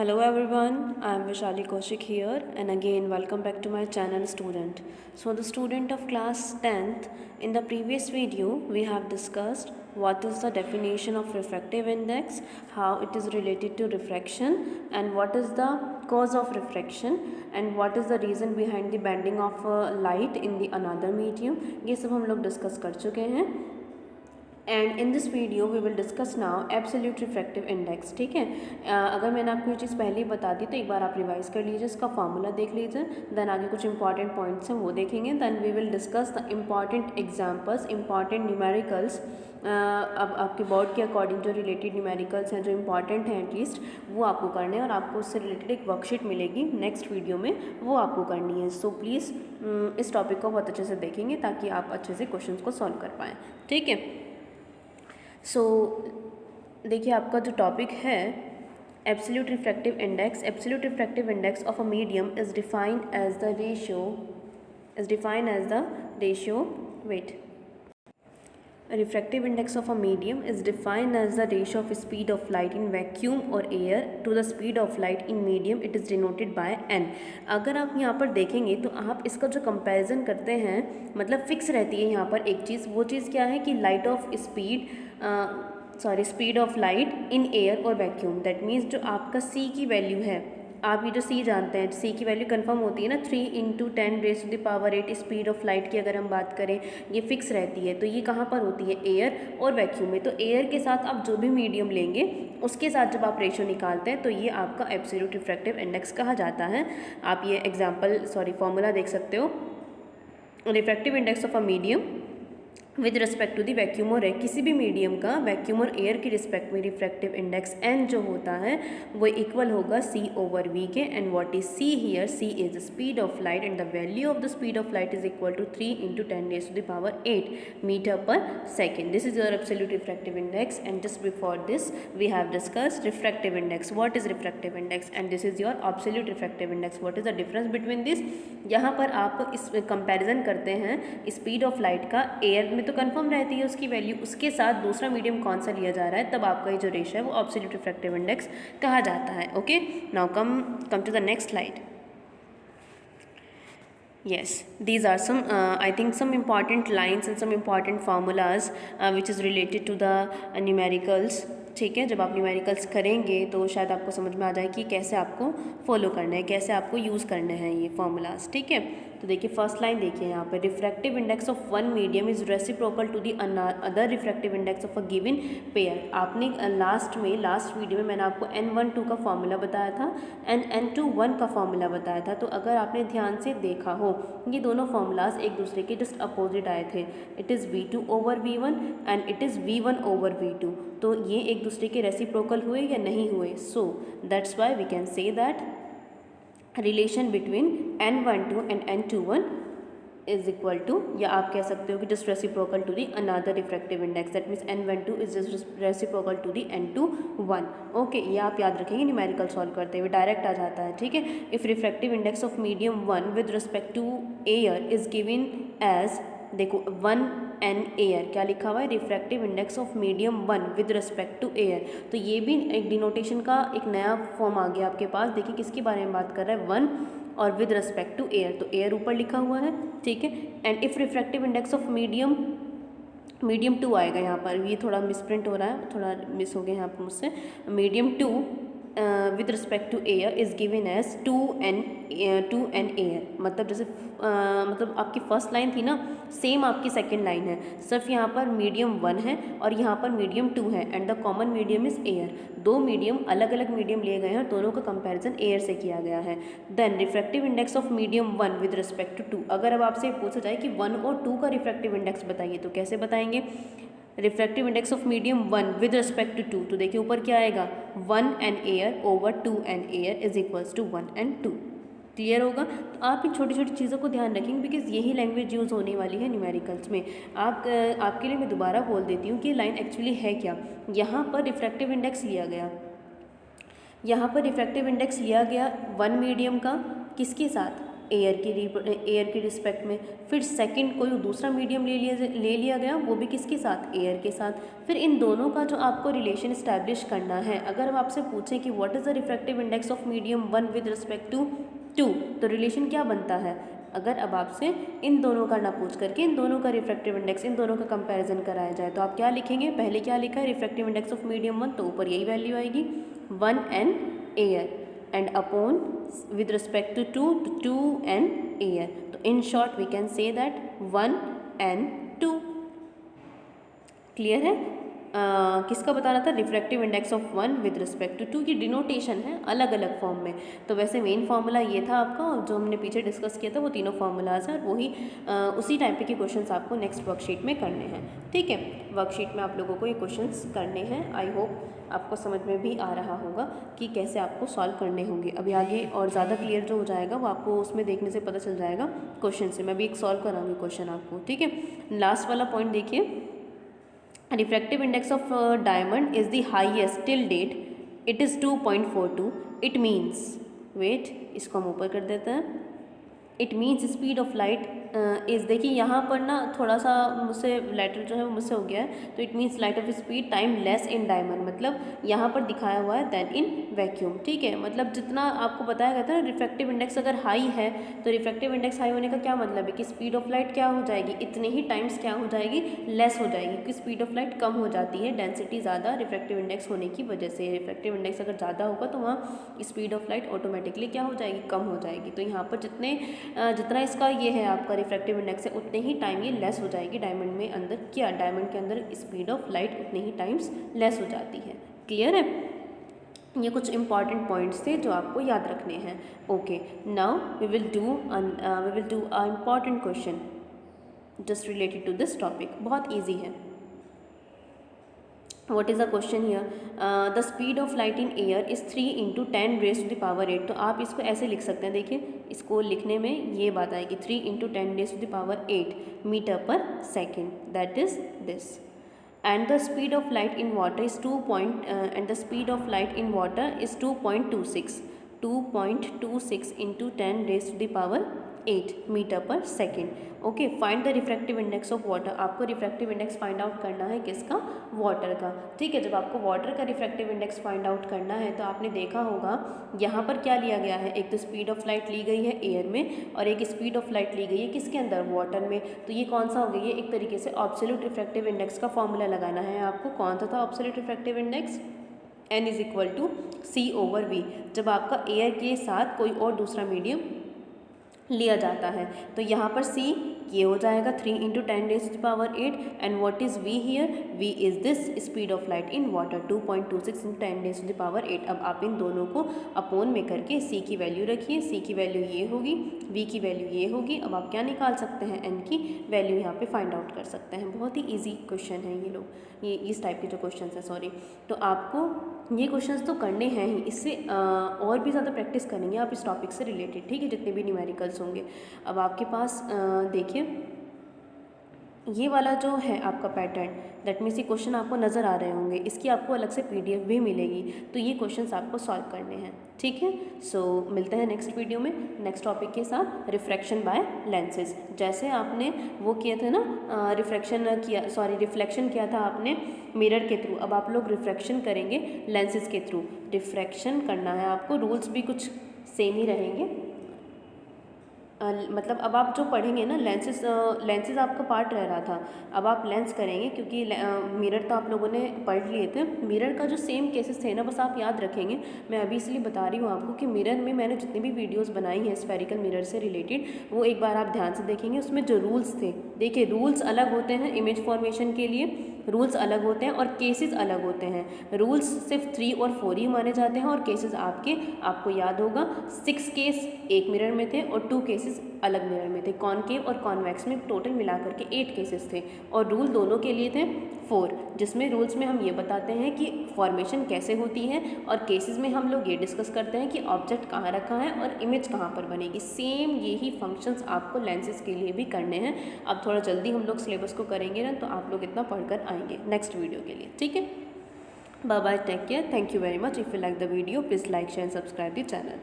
Hello everyone, I am Vishali Kaushik here and again welcome back to my channel student. So the student of class 10th, in the previous video we have discussed what is the definition of refractive index, how it is related to refraction and what is the cause of refraction and what is the reason behind the bending of light in the another medium. ये सब हम लोग discuss कर चुके हैं. And in this video we will discuss now absolute refractive index. ठीक है, अगर मैंने आपको ये चीज़ पहले ही बता दी तो एक बार आप रिवाइज कर लीजिए, इसका फॉर्मूला देख लीजिए, देन आगे कुछ इंपॉर्टेंट पॉइंट्स हैं वो देखेंगे, then we will discuss the important examples, important numericals. अब आपके बोर्ड के अकॉर्डिंग जो रिलेटेड न्यूमेरिकल्स हैं जो इंपॉर्टेंट हैं एटलीस्ट वो आपको करने हैं और आपको उससे रिलेटेड एक वर्कशीट मिलेगी नेक्स्ट वीडियो में, वो आपको करनी है. सो प्लीज़ इस टॉपिक को बहुत अच्छे से देखेंगे ताकि आप अच्छे से क्वेश्चन को सॉल्व कर पाएँ. ठीक है, सो देखिए आपका जो टॉपिक है absolute refractive index. Absolute refractive index of a medium is defined as the ratio weight. Refractive index of a medium is defined as the ratio of speed of light in vacuum or air to the speed of light in medium. It is denoted by n. अगर आप यहाँ पर देखेंगे तो आप इसका जो comparison करते हैं मतलब फिक्स रहती है यहाँ पर एक चीज़, वो चीज़ क्या है कि speed of light in air और वैक्यूम. दैट मीन्स जो आपका c की वैल्यू है, आप ये जो c जानते हैं, c की वैल्यू कंफर्म होती है ना 3 × 10⁻⁸ स्पीड ऑफ लाइट की अगर हम बात करें ये फिक्स रहती है. तो ये कहाँ पर होती है, एयर और वैक्यूम में. तो एयर के साथ आप जो भी मीडियम लेंगे उसके साथ जब आप रेशो निकालते हैं तो ये आपका एब्सोल्यूट रिफ्रैक्टिव इंडेक्स कहा जाता है. आप ये फॉर्मूला देख सकते हो. Refractive index of a medium with respect to the vacuum और एयर, किसी भी मीडियम का वैक्यूम और एयर की रिस्पेक्ट में रिफ्रैक्टिव इंडेक्स n जो होता है वो इक्वल होगा c/v के. And what is c here, c is the speed of light and the value of the speed of light is equal to 3 × 10⁸ metre per second. This is your absolute refractive index. And just before this we have discussed refractive index. What is refractive index and this is your absolute refractive index. What is the difference between this. यहाँ पर आप इस comparison करते हैं speed of light का, air में तो confirm रहती है उसकी वैल्यू, उसके साथ दूसरा मीडियम कौन सा लिया जा रहा है, तब आपका ये जो रेशो है वो एब्सोल्यूट रिफ्रैक्टिव इंडेक्स कहा जाता है. Okay, now come to the next slide. Yes, these are some I think some important lines and some important formulas which is related to the numericals. ठीक है, जब आप न्यूमेरिकल्स करेंगे तो शायद आपको समझ में आ जाए कि कैसे आपको फॉलो करना है, कैसे आपको यूज़ करने हैं ये फॉर्मूलाज. ठीक है, तो देखिए फर्स्ट लाइन देखिए यहाँ पे, refractive index of one medium is reciprocal to the other refractive index of a given pair. आपने लास्ट वीडियो में मैंने आपको n12 का फॉर्मूला बताया था एंड n21 का फॉर्मूला बताया था. तो अगर आपने ध्यान से देखा हो ये दोनों फॉर्मूलाज एक दूसरे के जस्ट अपोजिट आए थे. It is v2/v1 and it is v1/v2. तो ये एक दूसरे के रेसिप्रोकल हुए या नहीं हुए. So that's why we can say that relation between n12 and n21 is equal to, या आप कह सकते हो कि just reciprocal to the another refractive index. That means n12 is just reciprocal to the n21. Okay, ये आप याद रखेंगे न्यूमेरिकल सॉल्व करते हुए डायरेक्ट आ जाता है. ठीक है, if refractive index of medium 1 with respect to air is given as, देखो 1n एयर क्या लिखा हुआ है, refractive index of medium 1 with respect to air. तो ये भी एक डिनोटेशन का एक नया फॉर्म आ गया आपके पास. देखिए किसके बारे में बात कर रहा है, 1 और विद रिस्पेक्ट टू एयर, तो एयर ऊपर लिखा हुआ है. ठीक है, and if refractive index of medium 2 आएगा यहाँ पर, ये थोड़ा मिसप्रिंट हो रहा है, थोड़ा मिस हो गया यहाँ पर मुझसे. Medium 2 with respect to air is given as 2n air. मतलब जैसे मतलब आपकी फर्स्ट लाइन थी ना, सेम आपकी सेकंड लाइन है, सिर्फ यहाँ पर मीडियम 1 है और यहाँ पर मीडियम 2 है and the common medium is air. दो मीडियम अलग अलग मीडियम लिए गए हैं और दोनों का कंपैरिजन एयर से किया गया है. Then refractive index of medium 1 with respect to 2. अगर अब आपसे पूछा जाए कि 1 और 2 का रिफ्रैक्टिव इंडेक्स बताइए तो कैसे बताएंगे. Refractive index of medium 1 with respect to 2, तो देखिए ऊपर क्या आएगा, 1n air over 2n air is equals to 1n2. Clear होगा. तो आप इन छोटी छोटी चीज़ों को ध्यान रखेंगे बिकॉज यही लैंग्वेज यूज़ होने वाली है न्यूमेरिकल्स में. आपके लिए मैं दोबारा बोल देती हूँ कि लाइन एक्चुअली है क्या. यहाँ पर रिफ्रैक्टिव इंडेक्स लिया गया, यहाँ पर रिफ्रैक्टिव इंडेक्स लिया गया 1 मीडियम का, किसके साथ, एयर की रिस्पेक्ट में। फिर सेकंड कोई दूसरा मीडियम ले लिया गया, वो भी किसके साथ, एयर के साथ। फिर इन दोनों का जो आपको रिलेशन इस्टेब्लिश करना है, अगर हम आपसे पूछें कि what is the refractive index of medium 1 with respect to 2, तो रिलेशन क्या बनता है। अगर अब आपसे इन दोनों का ना पूछ करके इन दोनों का रिफ्रैक्टिव इंडेक्स, इन दोनों का कंपैरिजन कराया जाए, तो आप क्या लिखेंगे, पहले क्या लिखा है, रिफ्रैक्टिव इंडेक्स ऑफ मीडियम 1, तो ऊपर यही वैल्यू आएगी 1 n air, and upon with respect to 2 and air. तो in short we can say that 1 and 2. Clear है। किसका बताना था, refractive index of 1 with respect to 2 की डिनोटेशन है अलग अलग फॉर्म में। तो वैसे मेन फार्मूला ये था आपका, जो हमने पीछे डिस्कस किया था, वो तीनों फार्मूलाज हैं, और वही उसी टाइप के क्वेश्चंस आपको नेक्स्ट वर्कशीट में करने हैं। ठीक है, वर्कशीट में आप लोगों को ये क्वेश्चंस करने हैं। आई होप आपको समझ में भी आ रहा होगा कि कैसे आपको सॉल्व करने होंगे। अभी आगे और ज़्यादा क्लियर जो हो जाएगा वो आपको उसमें देखने से पता चल जाएगा क्वेश्चन से। मैं भी एक सॉल्व कराऊंगी क्वेश्चन आपको। ठीक है, लास्ट वाला पॉइंट देखिए, refractive index of diamond is the highest till date, it is 2.42। It means, wait, इसको हम ऊपर कर देते हैं। It means speed of light is, देखिए यहाँ पर ना थोड़ा सा मुझसे लेटर जो है वो मुझसे हो गया है, तो it means light of speed time less in diamond, मतलब यहाँ पर दिखाया हुआ है दैन इन वैक्यूम। ठीक है, मतलब जितना आपको बताया गया था ना, रिफ्रैक्टिव इंडेक्स अगर हाई है तो रिफ्रैक्टिव इंडेक्स हाई होने का क्या मतलब है कि स्पीड ऑफ लाइट क्या हो जाएगी, इतने ही टाइम्स क्या हो जाएगी, लेस हो जाएगी, क्योंकि स्पीड ऑफ लाइट कम हो जाती है डेंसिटी ज़्यादा रिफ्रैक्टिव इंडेक्स होने की वजह से। रिफ्रैक्टिव इंडेक्स अगर ज़्यादा होगा तो वहाँ स्पीड ऑफ लाइट ऑटोमेटिकली क्या हो जाएगी, कम हो जाएगी। तो यहाँ पर जितना इसका ये है आपका रिफ्रैक्टिव इंडेक्स है, उतने ही टाइम ये लेस हो जाएगी डायमंड में अंदर, क्या डायमंड के अंदर स्पीड ऑफ लाइट उतने ही टाइम्स लेस हो जाती है। क्लियर है, ये कुछ इंपॉर्टेंट पॉइंट्स थे जो आपको याद रखने हैं। Okay, now we will do a important question just related to this topic. बहुत ईजी है। What is the question here? The speed of light in air is 3 × 10 raised to the power 8। तो आप इसको ऐसे लिख सकते हैं, देखिए इसको लिखने में ये बात आएगी 3 × 10 raised to the power 8 metre पर second, that is this. And the speed of light in water is 2.26 × 10 raised to the power 8 metre पर second. Okay, find the refractive index of water. आपको रिफ्रैक्टिव इंडेक्स फाइंड आउट करना है, किसका, water का। ठीक है, जब आपको वाटर का रिफ्रैक्टिव इंडेक्स फाइंड आउट करना है तो आपने देखा होगा यहाँ पर क्या लिया गया है, एक तो स्पीड ऑफ लाइट ली गई है एयर में, और एक स्पीड ऑफ लाइट ली गई है किसके अंदर, वाटर में। तो ये कौन सा हो गया, ये एक तरीके से एब्सोल्यूट रिफ्रैक्टिव इंडेक्स का फॉर्मूला लगाना है आपको। कौन सा था absolute refractive index, N = C/V। जब आपका एयर के साथ कोई और दूसरा मीडियम लिया जाता है, तो यहाँ पर C ये हो जाएगा 3 × 10 raised to the power 8, and what is V here, V is this speed of light in water 2.26 × 10 raised to the power 8। अब आप इन दोनों को अपोन में करके C की वैल्यू रखिए, C की वैल्यू ये होगी, V की वैल्यू ये होगी। अब आप क्या निकाल सकते हैं, N की वैल्यू यहाँ पे फाइंड आउट कर सकते हैं। बहुत ही ईजी क्वेश्चन है ये लोग, ये इस टाइप के जो क्वेश्चन है, सॉरी। तो आपको ये क्वेश्चंस तो करने हैं ही, इससे और भी ज़्यादा प्रैक्टिस करेंगे आप इस टॉपिक से रिलेटेड। ठीक है, जितने भी न्यूमेरिकल्स होंगे। अब आपके पास देखिए ये वाला जो है आपका पैटर्न, दैट मीन्स ये क्वेश्चन आपको नज़र आ रहे होंगे, इसकी आपको अलग से PDF भी मिलेगी, तो ये क्वेश्चंस आपको सॉल्व करने हैं। ठीक है, सो मिलते हैं नेक्स्ट वीडियो में नेक्स्ट टॉपिक के साथ, रिफ्रैक्शन बाय लेंसेज। जैसे आपने वो किए थे ना, रिफ्लेक्शन किया था आपने मिरर के थ्रू, अब आप लोग रिफ्रैक्शन करेंगे लेंसेज के थ्रू। रिफ्रैक्शन करना है आपको, रूल्स भी कुछ सेम ही रहेंगे। मतलब अब आप जो पढ़ेंगे ना, लेंसेज आपका पार्ट रह रहा था, अब आप लेंस करेंगे, क्योंकि मिरर तो आप लोगों ने पढ़ लिए थे। मिरर का जो सेम केसेस थे ना, बस आप याद रखेंगे। मैं अभी इसलिए बता रही हूँ आपको कि मिरर में मैंने जितनी भी वीडियोस बनाई हैं स्फेरिकल मिरर से रिलेटेड, वो एक बार आप ध्यान से देखेंगे। उसमें जो रूल्स थे, देखिए रूल्स अलग होते हैं इमेज फॉर्मेशन के लिए, रूल्स अलग होते हैं और केसेस अलग होते हैं। रूल्स सिर्फ 3 और 4 ही माने जाते हैं, और केसेस आपको याद होगा 6 केस एक मिरर में थे और 2 केसेस अलग मिरर में थे। कॉनकेव और कॉन्वेक्स में टोटल मिलाकर के 8 केसेस थे, और रूल दोनों के लिए थे 4, जिसमें रूल्स में हम ये बताते हैं कि फॉर्मेशन कैसे होती है, और केसेस में हम लोग ये डिस्कस करते हैं कि ऑब्जेक्ट कहाँ रखा है और इमेज कहाँ पर बनेगी। सेम यही फंक्शंस आपको लेंसेज के लिए भी करने हैं। अब थोड़ा जल्दी हम लोग सिलेबस को करेंगे ना, तो आप लोग इतना पढ़कर आएंगे नेक्स्ट वीडियो के लिए। ठीक है, bye bye, take care, thank you very much. If you like the video please like share and subscribe the channel.